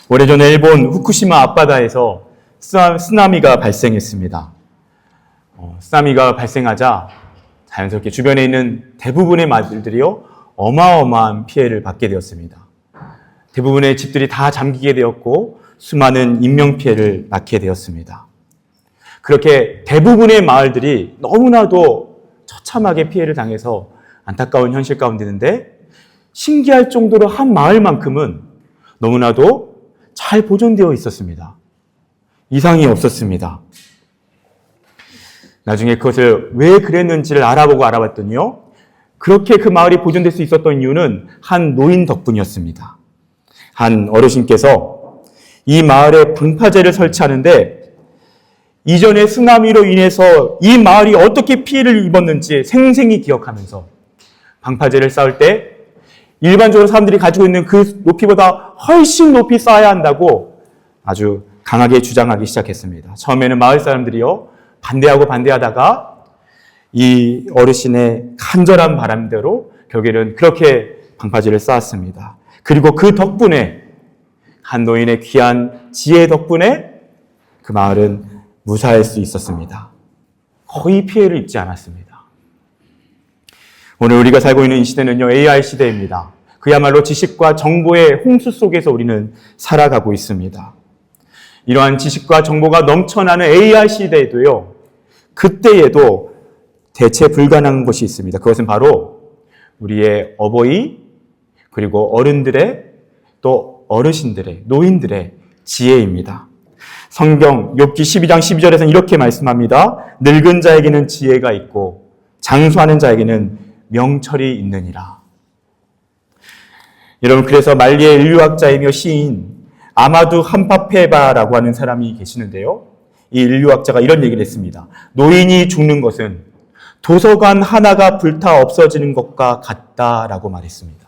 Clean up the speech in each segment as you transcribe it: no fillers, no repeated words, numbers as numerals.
오래전에 일본 후쿠시마 앞바다에서 쓰나미가 발생했습니다. 쓰나미가 발생하자 자연스럽게 주변에 있는 대부분의 마을들이요, 어마어마한 피해를 받게 되었습니다. 대부분의 집들이 다 잠기게 되었고 수많은 인명피해를 낳게 되었습니다. 그렇게 대부분의 마을들이 너무나도 처참하게 피해를 당해서 안타까운 현실 가운데 있는데, 신기할 정도로 한 마을만큼은 너무나도 잘 보존되어 있었습니다. 이상이 없었습니다. 나중에 그것을 왜 그랬는지를 알아봤더니요, 그렇게 그 마을이 보존될 수 있었던 이유는 한 노인 덕분이었습니다. 한 어르신께서 이 마을에 방파제를 설치하는데, 이전에 쓰나미로 인해서 이 마을이 어떻게 피해를 입었는지 생생히 기억하면서 방파제를 쌓을 때 일반적으로 사람들이 가지고 있는 그 높이보다 훨씬 높이 쌓아야 한다고 아주 강하게 주장하기 시작했습니다. 처음에는 마을 사람들이요, 반대하다가 이 어르신의 간절한 바람대로 결국에는 그렇게 방파제를 쌓았습니다. 그리고 그 덕분에, 한 노인의 귀한 지혜 덕분에 그 마을은 무사할 수 있었습니다. 거의 피해를 입지 않았습니다. 오늘 우리가 살고 있는 이 시대는요, AI 시대입니다. 그야말로 지식과 정보의 홍수 속에서 우리는 살아가고 있습니다. 이러한 지식과 정보가 넘쳐나는 AI 시대에도요, 그때에도 대체 불가능한 것이 있습니다. 그것은 바로 우리의 어버이, 그리고 어른들의, 또 어르신들의, 노인들의 지혜입니다. 성경 욥기 12장 12절에서는 이렇게 말씀합니다. 늙은 자에게는 지혜가 있고 장수하는 자에게는 명철이 있느니라. 여러분, 그래서 말리의 인류학자이며 시인 아마두 함파페바라고 하는 사람이 계시는데요, 이 인류학자가 이런 얘기를 했습니다. 노인이 죽는 것은 도서관 하나가 불타 없어지는 것과 같다라고 말했습니다.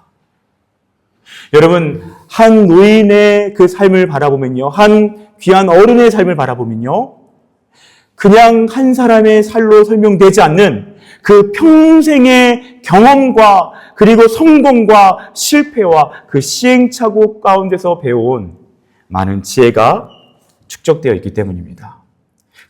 여러분, 한 노인의 그 삶을 바라보면요, 한 귀한 어른의 삶을 바라보면요, 그냥 한 사람의 삶로 설명되지 않는 그 평생의 경험과, 그리고 성공과 실패와 그 시행착오 가운데서 배워온 많은 지혜가 축적되어 있기 때문입니다.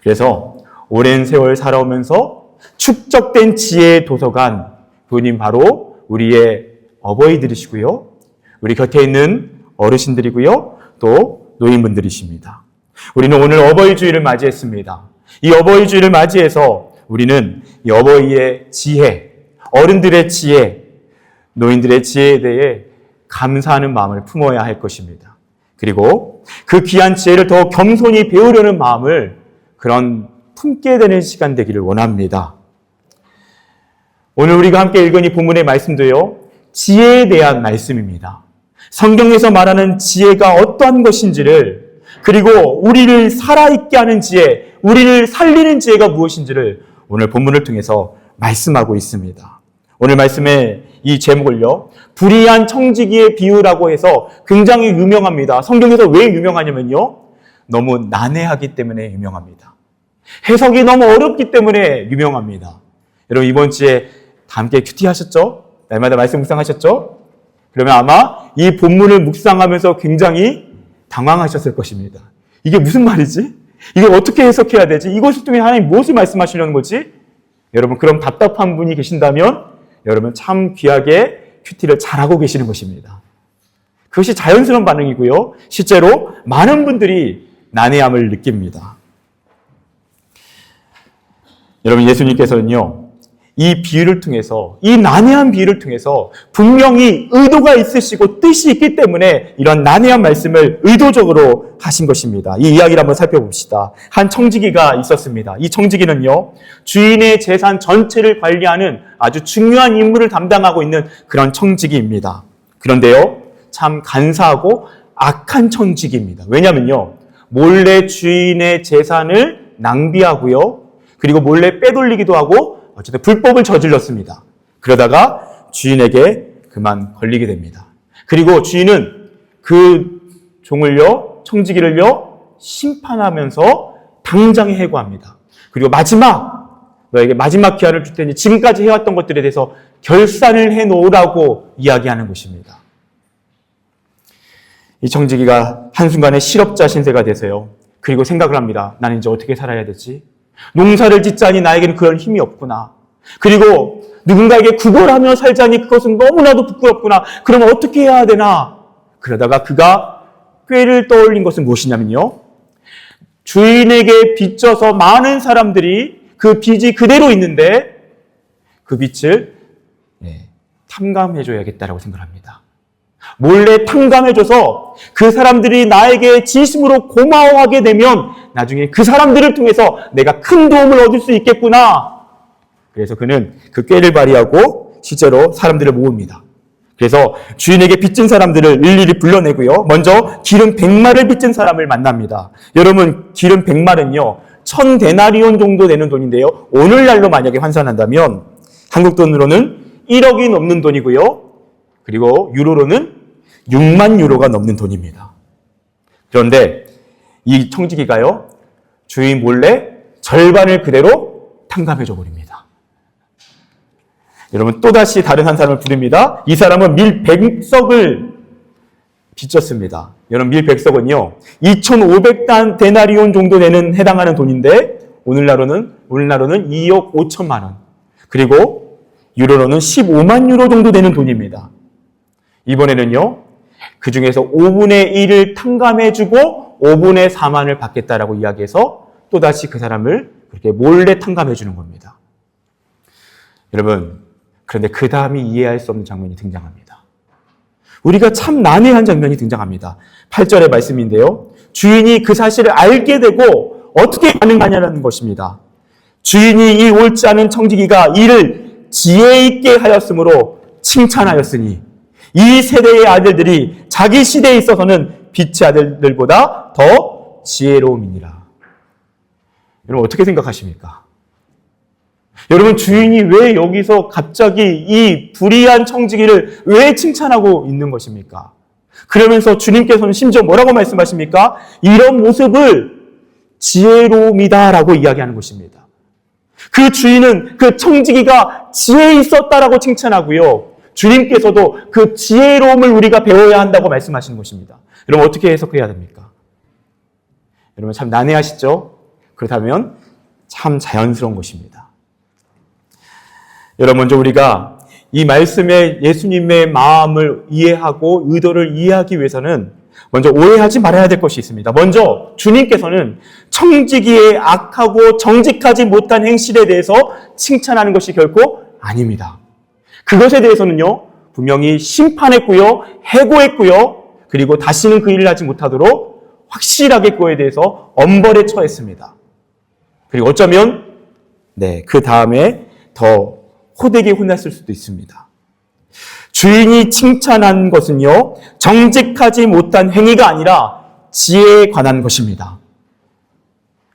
그래서 오랜 세월 살아오면서 축적된 지혜의 도서관, 그분이 바로 우리의 어버이들이시고요, 우리 곁에 있는 어르신들이고요, 또 노인분들이십니다. 우리는 오늘 어버이 주일을 맞이했습니다. 이 어버이 주일을 맞이해서 우리는 이 어버이의 지혜, 어른들의 지혜, 노인들의 지혜에 대해 감사하는 마음을 품어야 할 것입니다. 그리고 그 귀한 지혜를 더 겸손히 배우려는 마음을 품게 되는 시간 되기를 원합니다. 오늘 우리가 함께 읽은 이 본문의 말씀도요, 지혜에 대한 말씀입니다. 성경에서 말하는 지혜가 어떠한 것인지를, 그리고 우리를 살아있게 하는 지혜, 우리를 살리는 지혜가 무엇인지를 오늘 본문을 통해서 말씀하고 있습니다. 오늘 말씀의 이 제목을요, 불의한 청지기의 비유라고 해서 굉장히 유명합니다. 성경에서 왜 유명하냐면요, 너무 난해하기 때문에 유명합니다. 해석이 너무 어렵기 때문에 유명합니다. 여러분, 이번 주에 다 함께 큐티 하셨죠? 날마다 말씀 묵상하셨죠? 그러면 아마 이 본문을 묵상하면서 굉장히 당황하셨을 것입니다. 이게 무슨 말이지? 이걸 어떻게 해석해야 되지? 이것을 통해 하나님 무엇을 말씀하시려는 거지? 여러분, 그럼 답답한 분이 계신다면 여러분 참 귀하게 큐티를 잘하고 계시는 것입니다. 그것이 자연스러운 반응이고요, 실제로 많은 분들이 난해함을 느낍니다. 여러분, 예수님께서는요, 이 비유를 통해서, 이 난해한 비유를 통해서 분명히 의도가 있으시고 뜻이 있기 때문에 이런 난해한 말씀을 의도적으로 하신 것입니다. 이 이야기를 한번 살펴봅시다. 한 청지기가 있었습니다. 이 청지기는요, 주인의 재산 전체를 관리하는 아주 중요한 임무를 담당하고 있는 그런 청지기입니다. 그런데요, 참 간사하고 악한 청지기입니다. 왜냐면요, 몰래 주인의 재산을 낭비하고요, 그리고 몰래 빼돌리기도 하고 어쨌든 불법을 저질렀습니다. 그러다가 주인에게 그만 걸리게 됩니다. 그리고 주인은 그 종을요, 청지기를요, 심판하면서 당장 해고합니다. 그리고 너에게 마지막 기한을 줄 테니 지금까지 해왔던 것들에 대해서 결산을 해놓으라고 이야기하는 것입니다. 이 청지기가 한순간에 실업자 신세가 돼서요. 그리고 생각을 합니다. 나는 이제 어떻게 살아야 되지? 농사를 짓자니 나에게는 그런 힘이 없구나. 그리고 누군가에게 구걸하며 살자니 그것은 너무나도 부끄럽구나. 그럼 어떻게 해야 되나? 그러다가 그가 꾀를 떠올린 것은 무엇이냐면요. 주인에게 빚져서 많은 사람들이 그 빚이 그대로 있는데 그 빚을 탕감해줘야겠다라고 생각합니다. 몰래 탕감해줘서 그 사람들이 나에게 진심으로 고마워하게 되면 나중에 그 사람들을 통해서 내가 큰 도움을 얻을 수 있겠구나. 그래서 그는 그 꾀를 발휘하고 실제로 사람들을 모읍니다. 그래서 주인에게 빚진 사람들을 일일이 불러내고요. 먼저 기름 100마를 빚진 사람을 만납니다. 여러분, 기름 100마는요. 1000데나리온 정도 되는 돈인데요. 오늘날로 만약에 환산한다면 한국 돈으로는 1억이 넘는 돈이고요. 그리고 유로로는 6만 유로가 넘는 돈입니다. 그런데 이 청지기가요. 주인 몰래 절반을 그대로 탕감해줘 버립니다. 여러분, 또다시 다른 한 사람을 부릅니다. 이 사람은 밀 100석을 빚졌습니다. 여러분, 밀 100석은요, 2,500데나리온 정도 되는 해당하는 돈인데, 오늘날로는 2억 5천만 원. 그리고 유로로는 15만 유로 정도 되는 돈입니다. 이번에는요, 그 중에서 5분의 1을 탕감해주고 5분의 4만을 받겠다라고 이야기해서 또다시 그 사람을 그렇게 몰래 탕감해주는 겁니다. 여러분, 그런데 그 다음이 이해할 수 없는 장면이 등장합니다. 우리가 참 난해한 장면이 등장합니다. 8절의 말씀인데요. 주인이 그 사실을 알게 되고 어떻게 반응하냐는 것입니다. 주인이 이 옳지 않은 청지기가 이를 지혜 있게 하였으므로 칭찬하였으니 이 세대의 아들들이 자기 시대에 있어서는 빛의 아들들보다 더 지혜로움이니라. 여러분, 어떻게 생각하십니까? 여러분, 주인이 왜 여기서 갑자기 이 불의한 청지기를 왜 칭찬하고 있는 것입니까? 그러면서 주님께서는 심지어 뭐라고 말씀하십니까? 이런 모습을 지혜로움이다라고 이야기하는 것입니다. 그 주인은 그 청지기가 지혜 있었다라고 칭찬하고요. 주님께서도 그 지혜로움을 우리가 배워야 한다고 말씀하시는 것입니다. 여러분, 어떻게 해석해야 됩니까? 여러분, 참 난해하시죠? 그렇다면 참 자연스러운 것입니다. 여러분, 먼저 우리가 이 말씀에 예수님의 마음을 이해하고 의도를 이해하기 위해서는 먼저 오해하지 말아야 될 것이 있습니다. 먼저 주님께서는 청지기의 악하고 정직하지 못한 행실에 대해서 칭찬하는 것이 결코 아닙니다. 그것에 대해서는요, 분명히 심판했고요, 해고했고요, 그리고 다시는 그 일을 하지 못하도록 확실하게 그거에 대해서 엄벌에 처했습니다. 그리고 어쩌면 그 다음에 더 호되게 혼났을 수도 있습니다. 주인이 칭찬한 것은요, 정직하지 못한 행위가 아니라 지혜에 관한 것입니다.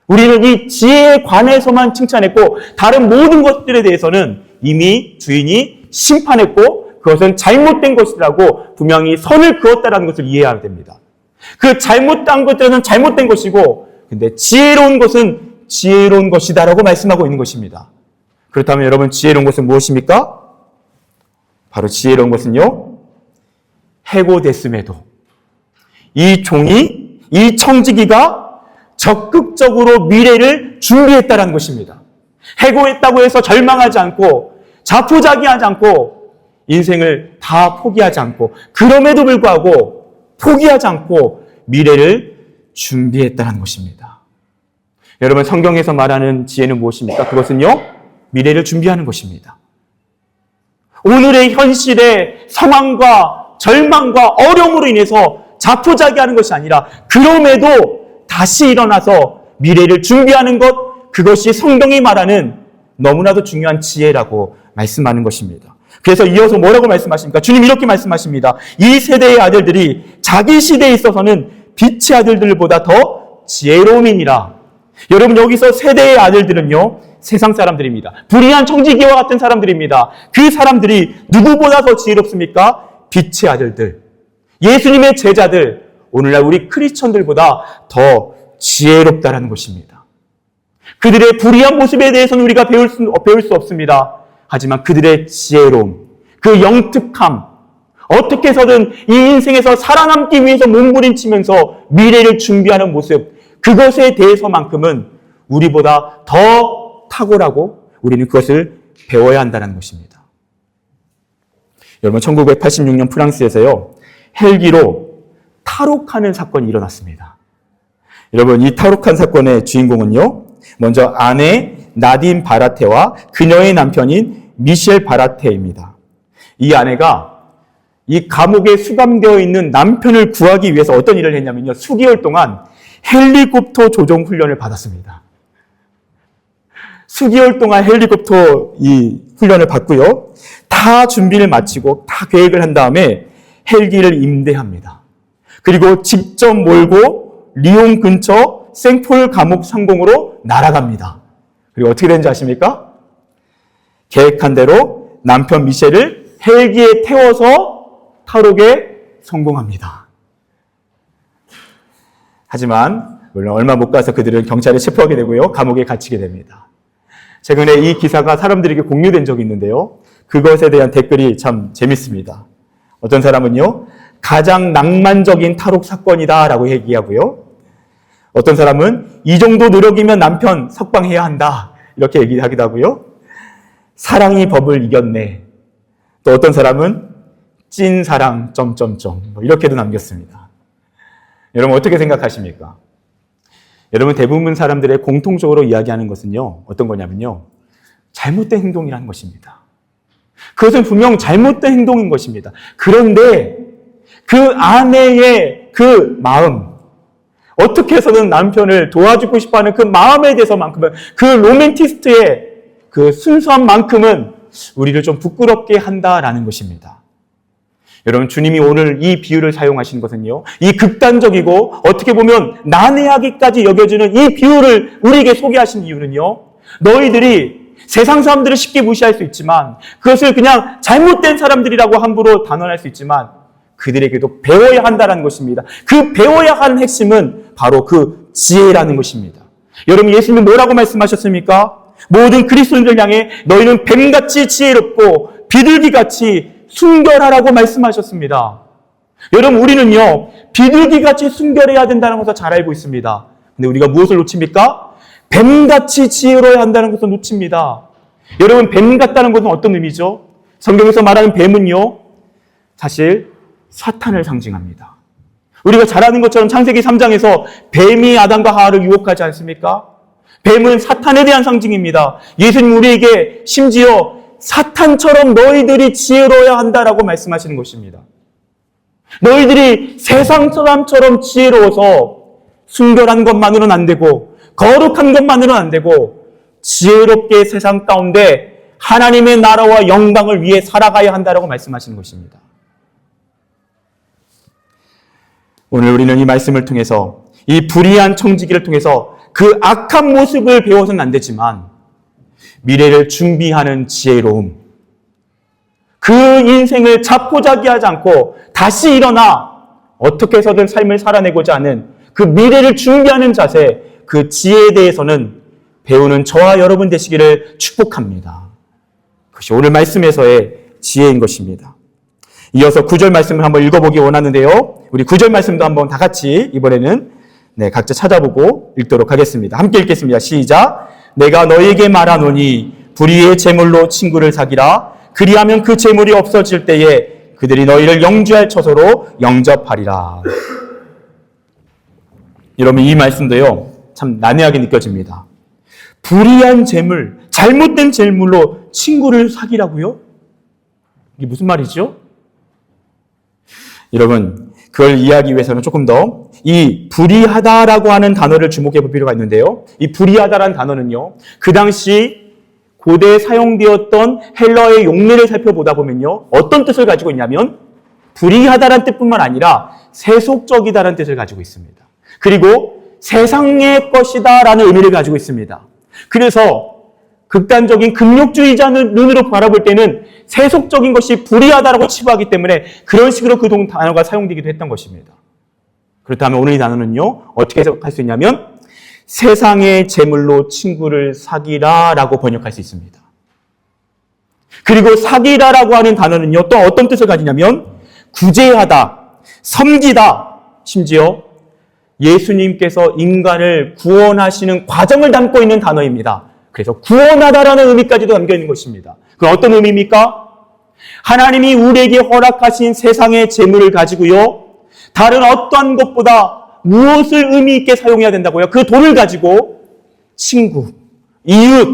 우리는 이 지혜에 관해서만 칭찬했고 다른 모든 것들에 대해서는 이미 주인이 심판했고 그것은 잘못된 것이라고 분명히 선을 그었다는 것을 이해해야 됩니다. 그 잘못된 것들은 잘못된 것이고 근데 지혜로운 것은 지혜로운 것이다라고 말씀하고 있는 것입니다. 그렇다면 여러분, 지혜로운 것은 무엇입니까? 바로 지혜로운 것은요, 해고됐음에도 이 종이, 이 청지기가 적극적으로 미래를 준비했다는 것입니다. 해고했다고 해서 절망하지 않고 자포자기하지 않고 인생을 다 포기하지 않고 그럼에도 불구하고 포기하지 않고 미래를 준비했다는 것입니다. 여러분, 성경에서 말하는 지혜는 무엇입니까? 그것은요, 미래를 준비하는 것입니다. 오늘의 현실의 상황과 절망과 어려움으로 인해서 자포자기하는 것이 아니라 그럼에도 다시 일어나서 미래를 준비하는 것, 그것이 성경이 말하는 너무나도 중요한 지혜라고 말씀하는 것입니다. 그래서 이어서 뭐라고 말씀하십니까? 주님 이렇게 말씀하십니다. 이 세대의 아들들이 자기 시대에 있어서는 빛의 아들들보다 더 지혜로움이니라. 여러분, 여기서 세대의 아들들은요, 세상 사람들입니다. 불의한 청지기와 같은 사람들입니다. 그 사람들이 누구보다 더 지혜롭습니까? 빛의 아들들, 예수님의 제자들, 오늘날 우리 크리스천들보다 더 지혜롭다라는 것입니다. 그들의 불의한 모습에 대해서는 우리가 배울 수 없습니다. 하지만 그들의 지혜로움, 그 영특함, 어떻게 해서든 이 인생에서 살아남기 위해서 몸부림치면서 미래를 준비하는 모습, 그것에 대해서만큼은 우리보다 더 탁월하고 우리는 그것을 배워야 한다는 것입니다. 여러분, 1986년 프랑스에서요, 헬기로 탈옥하는 사건이 일어났습니다. 여러분, 이 탈옥한 사건의 주인공은요, 먼저 아내 나딘 바라테와 그녀의 남편인 미셸 바라테입니다. 이 아내가 이 감옥에 수감되어 있는 남편을 구하기 위해서 어떤 일을 했냐면요, 수개월 동안 헬리콥터 조종 훈련을 받았습니다. 수개월 동안 헬리콥터 이 훈련을 받고요, 다 준비를 마치고 다 계획을 한 다음에 헬기를 임대합니다. 그리고 직접 몰고 리옹 근처 생폴 감옥 상공으로 날아갑니다. 그리고 어떻게 되는지 아십니까? 계획한 대로 남편 미셸을 헬기에 태워서 탈옥에 성공합니다. 하지만 물론 얼마 못 가서 그들은 경찰에 체포하게 되고요, 감옥에 갇히게 됩니다. 최근에 이 기사가 사람들에게 공유된 적이 있는데요, 그것에 대한 댓글이 참 재밌습니다. 어떤 사람은요, 가장 낭만적인 탈옥 사건이다라고 얘기하고요, 어떤 사람은 이 정도 노력이면 남편 석방해야 한다 이렇게 얘기하기도 하고요, 사랑이 법을 이겼네. 또 어떤 사람은 찐 사랑 이렇게도 남겼습니다. 여러분, 어떻게 생각하십니까? 여러분, 대부분 사람들의 공통적으로 이야기하는 것은요, 어떤 거냐면요, 잘못된 행동이라는 것입니다. 그것은 분명 잘못된 행동인 것입니다. 그런데 그 아내의 그 마음, 어떻게 해서든 남편을 도와주고 싶어하는 그 마음에 대해서만큼은, 그 로맨티스트의 그 순수한 만큼은 우리를 좀 부끄럽게 한다라는 것입니다. 여러분, 주님이 오늘 이 비유를 사용하신 것은요, 이 극단적이고 어떻게 보면 난해하기까지 여겨지는 이 비유를 우리에게 소개하신 이유는요, 너희들이 세상 사람들을 쉽게 무시할 수 있지만, 그것을 그냥 잘못된 사람들이라고 함부로 단언할 수 있지만, 그들에게도 배워야 한다는 것입니다. 그 배워야 하는 핵심은 바로 그 지혜라는 것입니다. 여러분, 예수님은 뭐라고 말씀하셨습니까? 모든 그리스도인들 향해 너희는 뱀같이 지혜롭고 비둘기같이 순결하라고 말씀하셨습니다. 여러분, 우리는요, 비둘기같이 순결해야 된다는 것을 잘 알고 있습니다. 근데 우리가 무엇을 놓칩니까? 뱀같이 지혜로워야 한다는 것을 놓칩니다. 여러분, 뱀 같다는 것은 어떤 의미죠? 성경에서 말하는 뱀은요, 사실 사탄을 상징합니다. 우리가 잘 아는 것처럼 창세기 3장에서 뱀이 아담과 하와를 유혹하지 않습니까? 뱀은 사탄에 대한 상징입니다. 예수님 우리에게 심지어 사탄처럼 너희들이 지혜로워야 한다라고 말씀하시는 것입니다. 너희들이 세상 사람처럼 지혜로워서 순결한 것만으로는 안 되고 거룩한 것만으로는 안 되고 지혜롭게 세상 가운데 하나님의 나라와 영광을 위해 살아가야 한다라고 말씀하시는 것입니다. 오늘 우리는 이 말씀을 통해서, 이 불의한 청지기를 통해서 그 악한 모습을 배워서는 안 되지만 미래를 준비하는 지혜로움, 그 인생을 자포자기하지 않고 다시 일어나 어떻게 해서든 삶을 살아내고자 하는 그 미래를 준비하는 자세, 그 지혜에 대해서는 배우는 저와 여러분 되시기를 축복합니다. 그것이 오늘 말씀에서의 지혜인 것입니다. 이어서 9절 말씀을 한번 읽어보기 원하는데요, 우리 9절 말씀도 한번 다 같이 이번에는 각자 찾아보고 읽도록 하겠습니다. 함께 읽겠습니다. 시작. 내가 너에게 말하노니 불의의 재물로 친구를 사귀라. 그리하면 그 재물이 없어질 때에 그들이 너희를 영주할 처소로 영접하리라. 여러분, 이 말씀도요, 참 난해하게 느껴집니다. 불의한 재물, 잘못된 재물로 친구를 사귀라고요? 이게 무슨 말이죠? 여러분, 그걸 이해하기 위해서는 조금 더 이 불의하다라고 하는 단어를 주목해 볼 필요가 있는데요, 이 불의하다라는 단어는요, 그 당시 고대에 사용되었던 헬라어의 용례를 살펴보다 보면요, 어떤 뜻을 가지고 있냐면 불의하다라는 뜻뿐만 아니라 세속적이다라는 뜻을 가지고 있습니다. 그리고 세상의 것이다라는 의미를 가지고 있습니다. 그래서 극단적인 금욕주의자 눈으로 바라볼 때는 세속적인 것이 불의하다라고 치부하기 때문에 그런 식으로 그 단어가 사용되기도 했던 것입니다. 그렇다면 오늘 이 단어는요, 어떻게 해석할 수 있냐면 세상의 재물로 친구를 사귀라라고 번역할 수 있습니다. 그리고 사귀라라고 하는 단어는요, 또 어떤 뜻을 가지냐면 구제하다, 섬기다, 심지어 예수님께서 인간을 구원하시는 과정을 담고 있는 단어입니다. 그래서 구원하다라는 의미까지도 담겨 있는 것입니다. 그럼 어떤 의미입니까? 하나님이 우리에게 허락하신 세상의 재물을 가지고요, 다른 어떠한 것보다 무엇을 의미 있게 사용해야 된다고요? 그 돈을 가지고 친구, 이웃,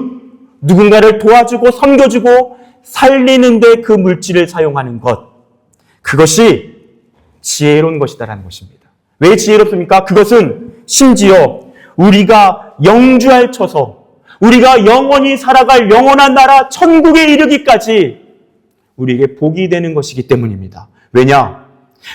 누군가를 도와주고 섬겨주고 살리는데 그 물질을 사용하는 것, 그것이 지혜로운 것이다라는 것입니다. 왜 지혜롭습니까? 그것은 심지어 우리가 영주할 처소, 우리가 영원히 살아갈 영원한 나라 천국에 이르기까지 우리에게 복이 되는 것이기 때문입니다. 왜냐?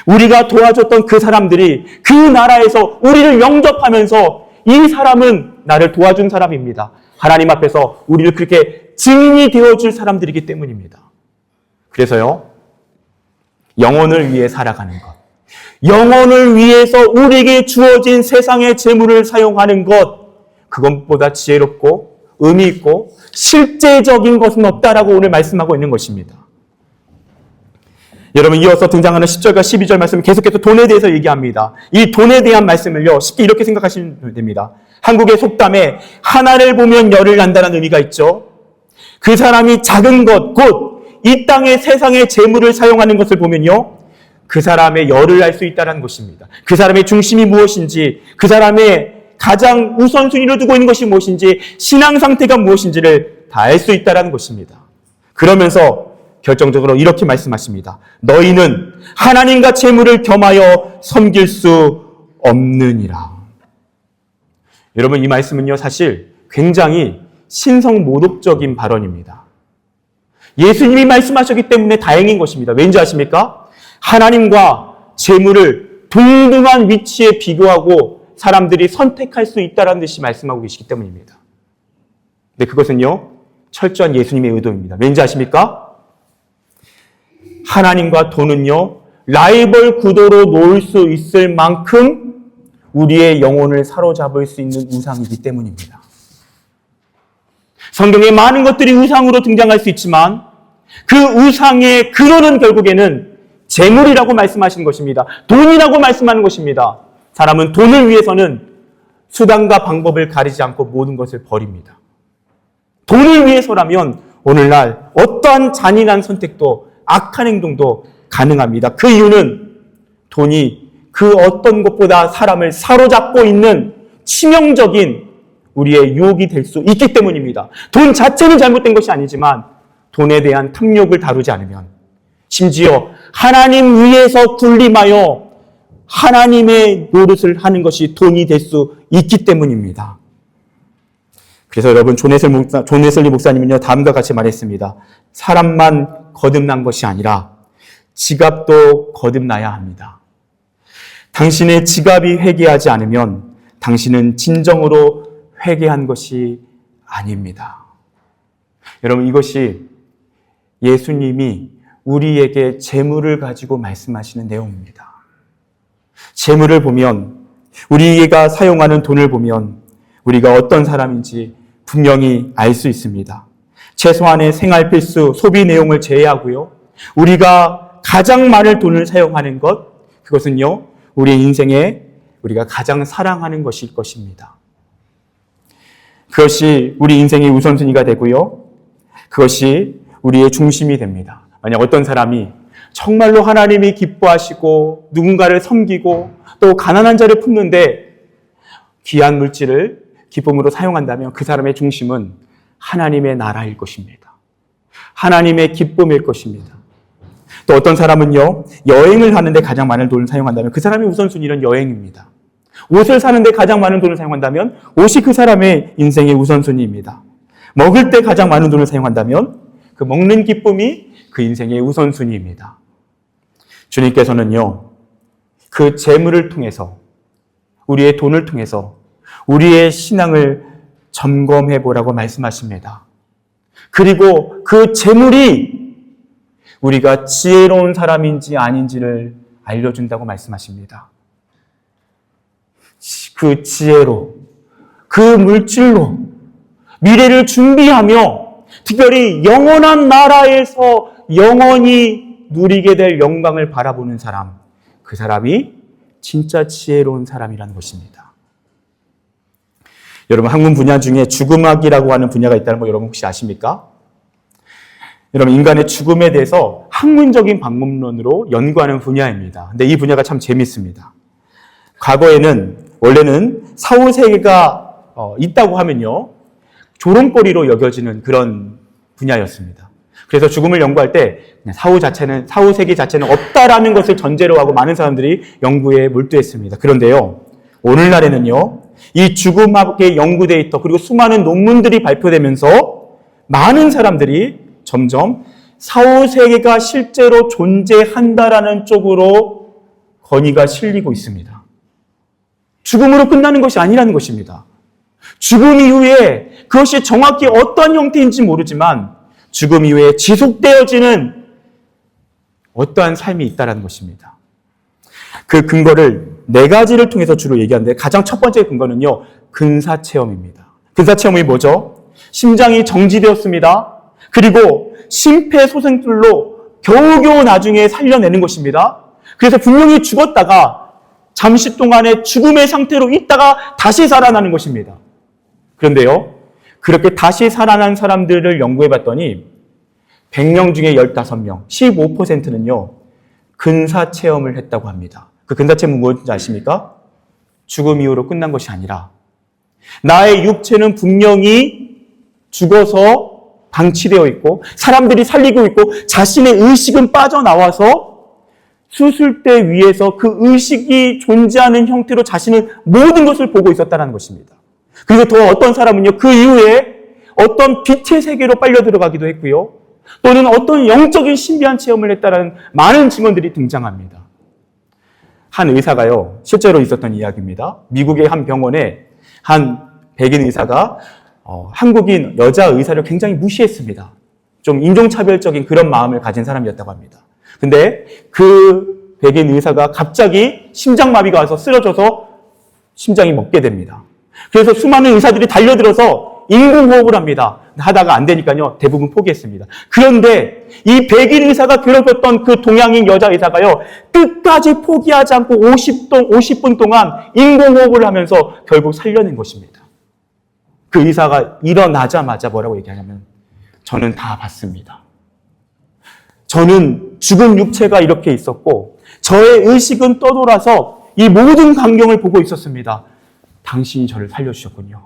우리가 도와줬던 그 사람들이 그 나라에서 우리를 영접하면서 이 사람은 나를 도와준 사람입니다. 하나님 앞에서 우리를 그렇게 증인이 되어줄 사람들이기 때문입니다. 그래서요, 영혼을 위해 살아가는 것, 영혼을 위해서 우리에게 주어진 세상의 재물을 사용하는 것, 그것보다 지혜롭고 의미 있고 실제적인 것은 없다라고 오늘 말씀하고 있는 것입니다. 여러분, 이어서 등장하는 10절과 12절 말씀은 계속해서 돈에 대해서 얘기합니다. 이 돈에 대한 말씀을요, 쉽게 이렇게 생각하시면 됩니다. 한국의 속담에 하나를 보면 열을 난다는 의미가 있죠. 그 사람이 작은 것, 곧 이 땅의 세상의 재물을 사용하는 것을 보면요, 그 사람의 열을 알 수 있다는 것입니다. 그 사람의 중심이 무엇인지, 그 사람의 가장 우선순위로 두고 있는 것이 무엇인지, 신앙 상태가 무엇인지를 다 알 수 있다는 것입니다. 그러면서 결정적으로 이렇게 말씀하십니다. 너희는 하나님과 재물을 겸하여 섬길 수 없느니라. 여러분, 이 말씀은요, 사실 굉장히 신성모독적인 발언입니다. 예수님이 말씀하셨기 때문에 다행인 것입니다. 왠지 아십니까? 하나님과 재물을 동등한 위치에 비교하고 사람들이 선택할 수 있다는 듯이 말씀하고 계시기 때문입니다. 근데 그것은요, 철저한 예수님의 의도입니다. 왠지 아십니까? 하나님과 돈은요, 라이벌 구도로 놓을 수 있을 만큼 우리의 영혼을 사로잡을 수 있는 우상이기 때문입니다. 성경에 많은 것들이 우상으로 등장할 수 있지만 그 우상의 근원은 결국에는 재물이라고 말씀하시는 것입니다. 돈이라고 말씀하는 것입니다. 사람은 돈을 위해서는 수단과 방법을 가리지 않고 모든 것을 버립니다. 돈을 위해서라면 오늘날 어떠한 잔인한 선택도 악한 행동도 가능합니다. 그 이유는 돈이 그 어떤 것보다 사람을 사로잡고 있는 치명적인 우리의 유혹이 될 수 있기 때문입니다. 돈 자체는 잘못된 것이 아니지만 돈에 대한 탐욕을 다루지 않으면, 심지어 하나님 위에서 군림하여 하나님의 노릇을 하는 것이 돈이 될 수 있기 때문입니다. 그래서 여러분, 존 웨슬리 목사님은요, 다음과 같이 말했습니다. 사람만 거듭난 것이 아니라 지갑도 거듭나야 합니다. 당신의 지갑이 회개하지 않으면 당신은 진정으로 회개한 것이 아닙니다. 여러분, 이것이 예수님이 우리에게 재물을 가지고 말씀하시는 내용입니다. 재물을 보면, 우리가 사용하는 돈을 보면 우리가 어떤 사람인지 분명히 알 수 있습니다. 최소한의 생활 필수, 소비 내용을 제외하고요, 우리가 가장 많은 돈을 사용하는 것, 그것은요, 우리 인생에 우리가 가장 사랑하는 것일 것입니다. 그것이 우리 인생의 우선순위가 되고요, 그것이 우리의 중심이 됩니다. 만약 어떤 사람이 정말로 하나님이 기뻐하시고 누군가를 섬기고 또 가난한 자를 품는데 귀한 물질을 기쁨으로 사용한다면 그 사람의 중심은 하나님의 나라일 것입니다. 하나님의 기쁨일 것입니다. 또 어떤 사람은요, 여행을 하는데 가장 많은 돈을 사용한다면 그 사람의 우선순위는 여행입니다. 옷을 사는데 가장 많은 돈을 사용한다면 옷이 그 사람의 인생의 우선순위입니다. 먹을 때 가장 많은 돈을 사용한다면 그 먹는 기쁨이 그 인생의 우선순위입니다. 주님께서는요, 그 재물을 통해서, 우리의 돈을 통해서 우리의 신앙을 점검해 보라고 말씀하십니다. 그리고 그 재물이 우리가 지혜로운 사람인지 아닌지를 알려준다고 말씀하십니다. 그 지혜로, 그 물질로 미래를 준비하며 특별히 영원한 나라에서 영원히 누리게 될 영광을 바라보는 사람, 그 사람이 진짜 지혜로운 사람이라는 것입니다. 여러분, 학문 분야 중에 죽음학이라고 하는 분야가 있다는 거 여러분 혹시 아십니까? 여러분, 인간의 죽음에 대해서 학문적인 방법론으로 연구하는 분야입니다. 근데 이 분야가 참 재밌습니다. 원래는 사후세계가 있다고 하면요, 조롱거리로 여겨지는 그런 분야였습니다. 그래서 죽음을 연구할 때 사후세계 자체는 없다라는 것을 전제로 하고 많은 사람들이 연구에 몰두했습니다. 그런데요, 오늘날에는요, 이 죽음학의 연구 데이터 그리고 수많은 논문들이 발표되면서 많은 사람들이 점점 사후세계가 실제로 존재한다라는 쪽으로 건의가 실리고 있습니다. 죽음으로 끝나는 것이 아니라는 것입니다. 죽음 이후에 그것이 정확히 어떤 형태인지 모르지만 죽음 이후에 지속되어지는 어떠한 삶이 있다는 것입니다. 그 근거를 4가지를 통해서 주로 얘기하는데 가장 첫 번째 근거는요, 근사체험입니다. 근사체험이 뭐죠? 심장이 정지되었습니다. 그리고 심폐소생술로 겨우겨우 나중에 살려내는 것입니다. 그래서 분명히 죽었다가 잠시 동안의 죽음의 상태로 있다가 다시 살아나는 것입니다. 그런데요, 그렇게 다시 살아난 사람들을 연구해봤더니 100명 중에 15명, 15%는요, 근사체험을 했다고 합니다. 그 근사체험은 무엇인지 아십니까? 죽음 이후로 끝난 것이 아니라 나의 육체는 분명히 죽어서 방치되어 있고 사람들이 살리고 있고 자신의 의식은 빠져나와서 수술대 위에서 그 의식이 존재하는 형태로 자신의 모든 것을 보고 있었다는 것입니다. 그리고 더 어떤 사람은요, 그 이후에 어떤 빛의 세계로 빨려 들어가기도 했고요, 또는 어떤 영적인 신비한 체험을 했다는 많은 증언들이 등장합니다. 한 의사가요, 실제로 있었던 이야기입니다. 미국의 한 병원에 한 백인 의사가 한국인 여자 의사를 굉장히 무시했습니다. 좀 인종차별적인 그런 마음을 가진 사람이었다고 합니다. 근데 그 백인 의사가 갑자기 심장마비가 와서 쓰러져서 심장이 멎게 됩니다. 그래서 수많은 의사들이 달려들어서 인공호흡을 합니다. 하다가 안 되니까요, 대부분 포기했습니다. 그런데 이 백인 의사가 괴롭혔던 그 동양인 여자 의사가요, 끝까지 포기하지 않고 50분 동안 인공호흡을 하면서 결국 살려낸 것입니다. 그 의사가 일어나자마자 뭐라고 얘기하냐면, 저는 다 봤습니다. 저는 죽은 육체가 이렇게 있었고 저의 의식은 떠돌아서 이 모든 광경을 보고 있었습니다. 당신이 저를 살려주셨군요.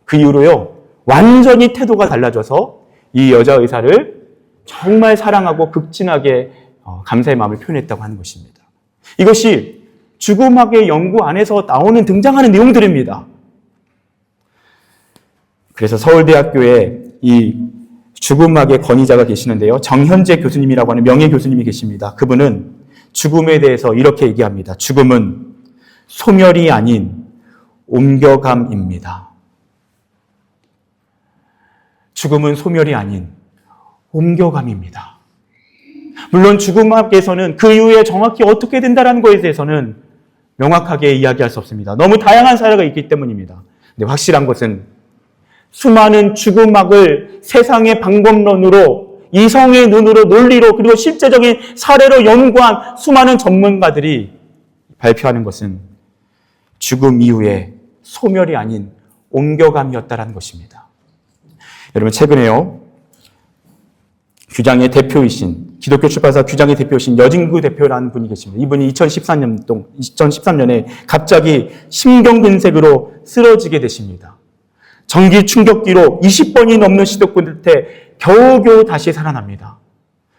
그 이후로요, 완전히 태도가 달라져서 이 여자 의사를 정말 사랑하고 극진하게 감사의 마음을 표현했다고 하는 것입니다. 이것이 죽음학의 연구 안에서 등장하는 내용들입니다. 그래서 서울대학교에 이 죽음학의 권위자가 계시는데요, 정현재 교수님이라고 하는 명예 교수님이 계십니다. 그분은 죽음에 대해서 이렇게 얘기합니다. 죽음은 소멸이 아닌 옮겨감입니다. 죽음은 소멸이 아닌 옮겨감입니다. 물론 죽음학에서는 그 이후에 정확히 어떻게 된다는 것에 대해서는 명확하게 이야기할 수 없습니다. 너무 다양한 사례가 있기 때문입니다. 근데 확실한 것은 수많은 죽음학을 세상의 방법론으로, 이성의 눈으로, 논리로, 그리고 실제적인 사례로 연구한 수많은 전문가들이 발표하는 것은 죽음 이후에 소멸이 아닌 옮겨감이었다는 것입니다. 여러분, 최근에요, 규장의 대표이신, 기독교 출판사 규장의 대표이신 여진구 대표라는 분이 계십니다. 이분이 2013년에 갑자기 심경근색으로 쓰러지게 되십니다. 전기 충격기로 20번이 넘는 시도 끝에 겨우겨우 다시 살아납니다.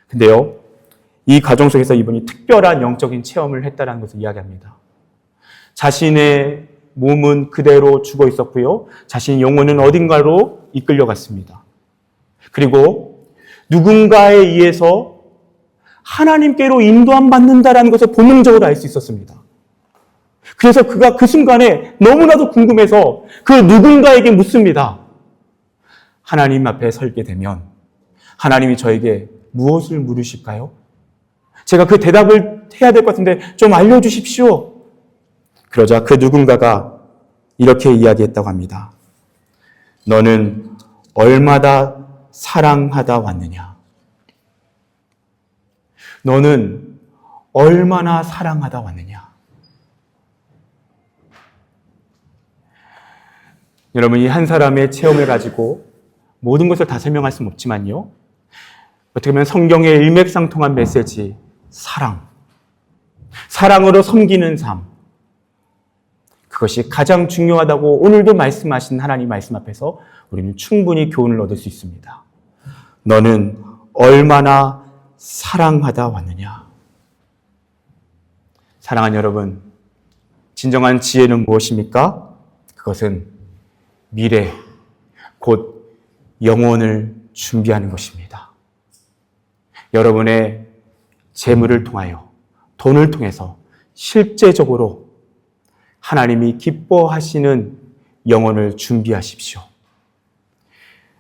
근데요, 이 과정 속에서 이분이 특별한 영적인 체험을 했다는 것을 이야기합니다. 자신의 몸은 그대로 죽어 있었고요, 자신의 영혼은 어딘가로 이끌려갔습니다. 그리고 누군가에 의해서 하나님께로 인도함 받는다라는 것을 본능적으로 알 수 있었습니다. 그래서 그가 그 순간에 너무나도 궁금해서 그 누군가에게 묻습니다. 하나님 앞에 설게 되면 하나님이 저에게 무엇을 물으실까요? 제가 그 대답을 해야 될 것 같은데 좀 알려주십시오. 그러자 그 누군가가 이렇게 이야기했다고 합니다. 너는 얼마나 사랑하다 왔느냐? 너는 얼마나 사랑하다 왔느냐? 여러분, 이 한 사람의 체험을 가지고 모든 것을 다 설명할 수는 없지만요. 어떻게 보면 성경의 일맥상통한 메시지, 사랑. 사랑으로 섬기는 삶. 그것이 가장 중요하다고 오늘도 말씀하신 하나님 말씀 앞에서 우리는 충분히 교훈을 얻을 수 있습니다. 너는 얼마나 사랑하다 왔느냐? 사랑하는 여러분, 진정한 지혜는 무엇입니까? 그것은 미래, 곧 영혼을 준비하는 것입니다. 여러분의 재물을 통하여, 돈을 통해서 실제적으로 하나님이 기뻐하시는 영혼을 준비하십시오.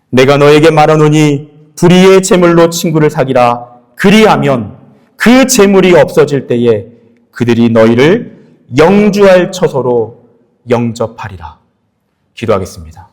내가 너에게 말하노니 불의의 재물로 친구를 사귀라. 그리하면 그 재물이 없어질 때에 그들이 너희를 영주할 처소로 영접하리라. 기도하겠습니다.